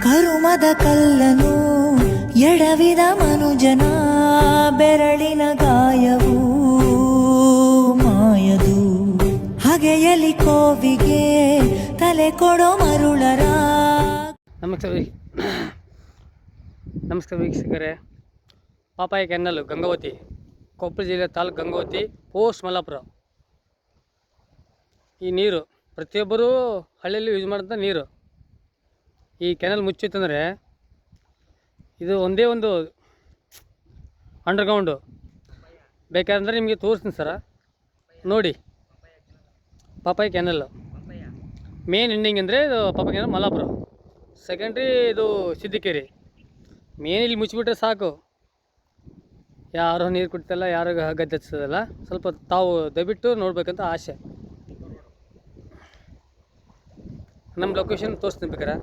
ಕರುಮದ ಕಲ್ಲನು ಎಡವಿದ ಮನುಜನ ಬೆರಳಿನ ಗಾಯವು ಮಾಯದು ಹಗೆಯಲಿ ಕೋವಿಗೆ ತಲೆ ಕೊಡೋ ಮರುಳರ. ನಮಸ್ಕಾರ ವೀಕ್ಷಕರೇ. ಪಾಪಾಯಿ ಕೆನಲ್ ಗಂಗಾವತಿ, ಕೊಪ್ಪಳ ಜಿಲ್ಲೆ ತಾಲೂಕು ಗಂಗಾವತಿ, ಪೋಸ್ಟ್ ಮಲ್ಲಾಪುರ. ಈ ನೀರು ಪ್ರತಿಯೊಬ್ಬರೂ ಹಳ್ಳಿಯಲ್ಲಿ ಯೂಸ್ ಮಾಡೋಂಥ ನೀರು. ಈ ಕೆನಲ್ ಮುಚ್ಚಿತ್ತಂದರೆ ಇದು ಒಂದೇ ಒಂದು ಅಂಡರ್ಗ್ರೌಂಡು. ಬೇಕಾದ್ರೆ ನಿಮಗೆ ತೋರಿಸ್ತೀನಿ ಸರ, ನೋಡಿ. ಪಾಪಾಯಿ ಕೆನಲ್ ಮೇನ್ ಎಂಡಿಂಗ್ ಅಂದರೆ ಇದು ಪಾಪಾಯಿ ಕೆನಲ್ ಮಲ್ಲಾಪುರ. ಸೆಕೆಂಡ್ರಿ ಇದು ಸಿದ್ದಿಕೇರಿ. ಮೇನ್ ಇಲ್ಲಿ ಮುಚ್ಚಿಬಿಟ್ರೆ ಸಾಕು, ಯಾರು ನೀರು ಕುಡ್ತಲ್ಲ, ಯಾರು ಗದ್ದೆ ಹಚ್ಚೋದಲ್ಲ. ಸ್ವಲ್ಪ ತಾವು ದಯವಿಟ್ಟು ನೋಡ್ಬೇಕಂತ ಆಸೆ. ನಮ್ಮ ಲೊಕೇಶನ್ ತೋರಿಸ್ತೀನಿ ಬೇಕಾರೆ.